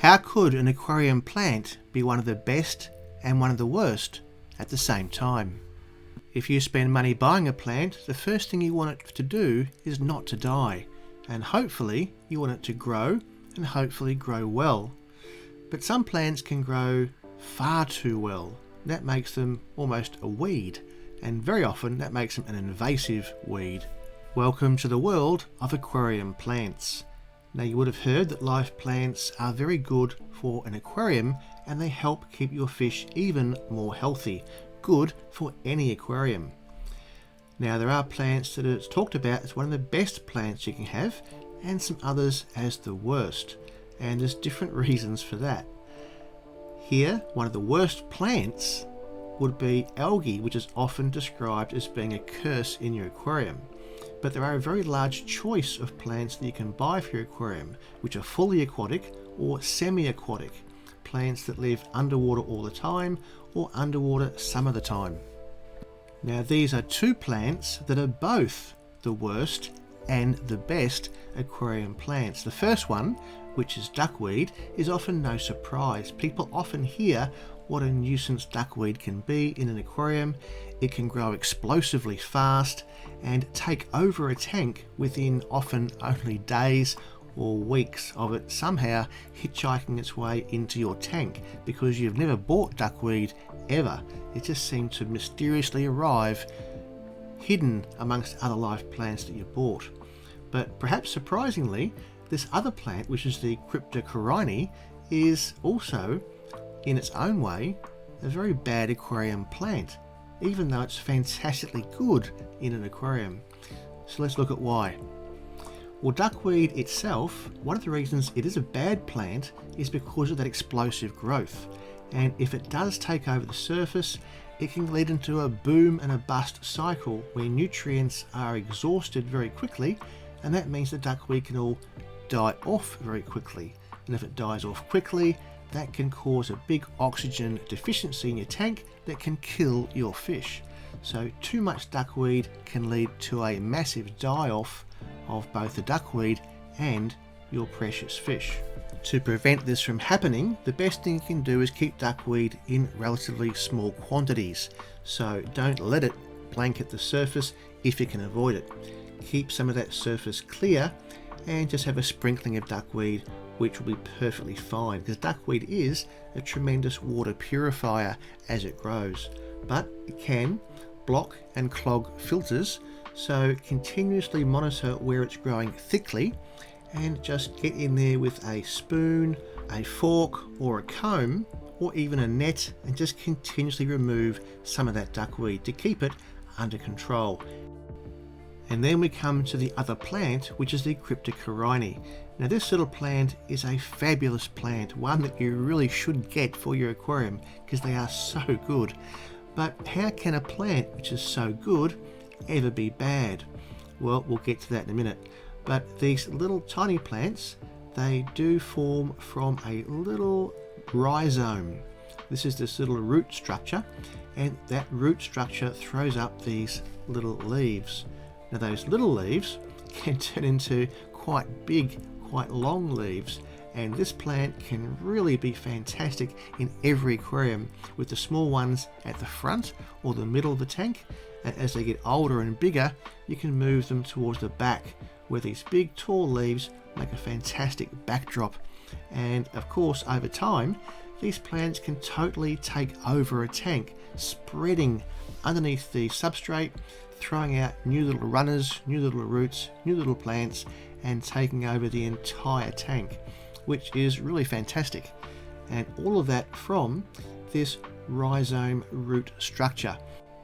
How could an aquarium plant be one of the best and one of the worst at the same time? If you spend money buying a plant, the first thing you want it to do is not to die, and hopefully you want it to grow and hopefully grow well. But some plants can grow far too well. That makes them almost a weed, and very often that makes them an invasive weed. Welcome to the world of aquarium plants. Now, you would have heard that live plants are very good for an aquarium and they help keep your fish even more healthy. Good for any aquarium. Now, there are plants that it's talked about as one of the best plants you can have and some others as the worst, and there's different reasons for that. Here, one of the worst plants would be algae, which is often described as being a curse in your aquarium. But there are a very large choice of plants that you can buy for your aquarium, which are fully aquatic or semi-aquatic, plants that live underwater all the time or underwater some of the time. Now, these are two plants that are both the worst and the best aquarium plants. The first one, which is duckweed, is often no surprise. People often hear what a nuisance duckweed can be in an aquarium. It can grow explosively fast and take over a tank within often only days or weeks of it somehow hitchhiking its way into your tank, because you've never bought duckweed ever. It just seemed to mysteriously arrive hidden amongst other live plants that you bought. But perhaps surprisingly, this other plant, which is the Cryptocoryne, is also in its own way a very bad aquarium plant, even though it's fantastically good in an aquarium. So let's look at why. Well, duckweed itself, one of the reasons it is a bad plant is because of that explosive growth. And if it does take over the surface, it can lead into a boom and a bust cycle where nutrients are exhausted very quickly, and that means the duckweed can all die off very quickly. And if it dies off quickly, that can cause a big oxygen deficiency in your tank that can kill your fish. So too much duckweed can lead to a massive die-off of both the duckweed and your precious fish. To prevent this from happening, the best thing you can do is keep duckweed in relatively small quantities. So don't let it blanket the surface if you can avoid it. Keep some of that surface clear and just have a sprinkling of duckweed, which will be perfectly fine, because duckweed is a tremendous water purifier as it grows, but it can block and clog filters. So continuously monitor where it's growing thickly and just get in there with a spoon, a fork or a comb or even a net and just continuously remove some of that duckweed to keep it under control. And then we come to the other plant, which is the Cryptocoryne. Now, this little plant is a fabulous plant, one that you really should get for your aquarium because they are so good. But how can a plant which is so good ever be bad? Well, we'll get to that in a minute. But these little tiny plants, they do form from a little rhizome. This is this little root structure, and that root structure throws up these little leaves. Now, those little leaves can turn into quite big, quite long leaves, and this plant can really be fantastic in every aquarium, with the small ones at the front or the middle of the tank, and as they get older and bigger you can move them towards the back, where these big tall leaves make a fantastic backdrop. And of course, over time these plants can totally take over a tank, spreading underneath the substrate, throwing out new little runners, new little roots, new little plants, and taking over the entire tank, which is really fantastic. And all of that from this rhizome root structure.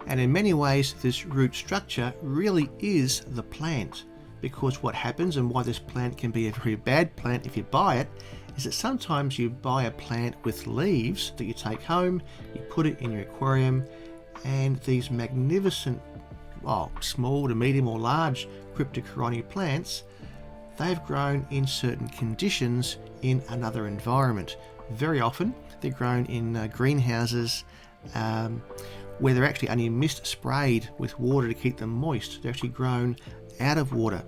And in many ways this root structure really is the plant, because what happens and why this plant can be a very bad plant if you buy it is that sometimes you buy a plant with leaves that you take home, you put it in your aquarium, and these magnificent, well, small to medium or large Cryptocoryne plants, they've grown in certain conditions in another environment. Very often they're grown in greenhouses where they're actually only mist sprayed with water to keep them moist. They're actually grown out of water.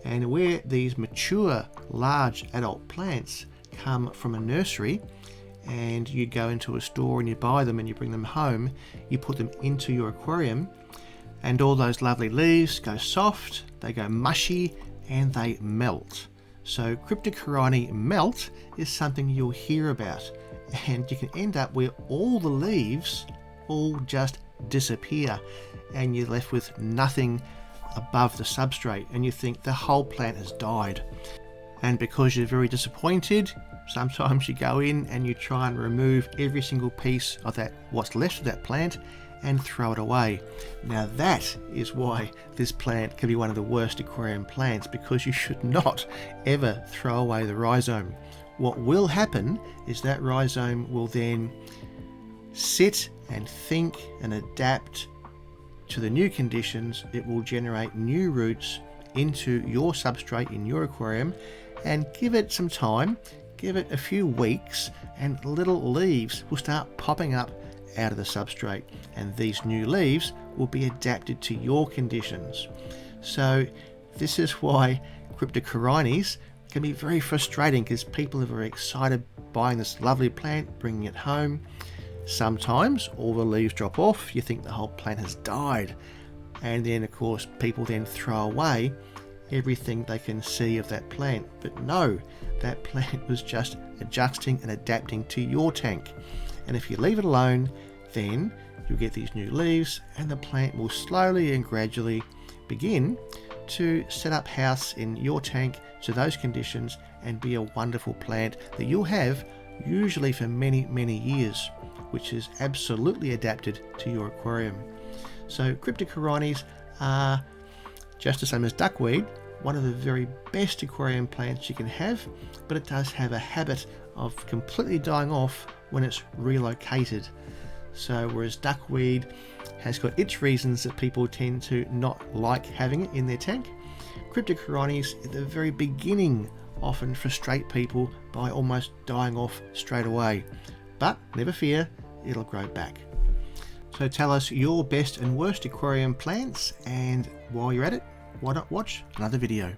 And where these mature large adult plants come from a nursery and you go into a store and you buy them and you bring them home, you put them into your aquarium, and all those lovely leaves go soft, they go mushy, and they melt. So Cryptocoryne melt is something you'll hear about, and you can end up where all the leaves all just disappear and you're left with nothing above the substrate, and you think the whole plant has died. And because you're very disappointed, sometimes you go in and you try and remove every single piece of that, what's left of that plant, and throw it away. Now that is why this plant can be one of the worst aquarium plants, because you should not ever throw away the rhizome. What will happen is that rhizome will then sit and think and adapt to the new conditions. It will generate new roots into your substrate in your aquarium, and give it some time, give it a few weeks, and little leaves will start popping up out of the substrate, and these new leaves will be adapted to your conditions. So this is why Cryptocorynes can be very frustrating, because people are very excited buying this lovely plant, bringing it home. Sometimes all the leaves drop off, you think the whole plant has died, and then of course people then throw away everything they can see of that plant. But no, that plant was just adjusting and adapting to your tank, and if you leave it alone, then you'll get these new leaves, and the plant will slowly and gradually begin to set up house in your tank to those conditions and be a wonderful plant that you'll have usually for many years, which is absolutely adapted to your aquarium. So Cryptocorynes are just the same as duckweed, one of the very best aquarium plants you can have, but it does have a habit of completely dying off when it's relocated. So whereas duckweed has got its reasons that people tend to not like having it in their tank, Cryptocorynes at the very beginning often frustrate people by almost dying off straight away. But never fear, it'll grow back. So tell us your best and worst aquarium plants, and while you're at it, why not watch another video?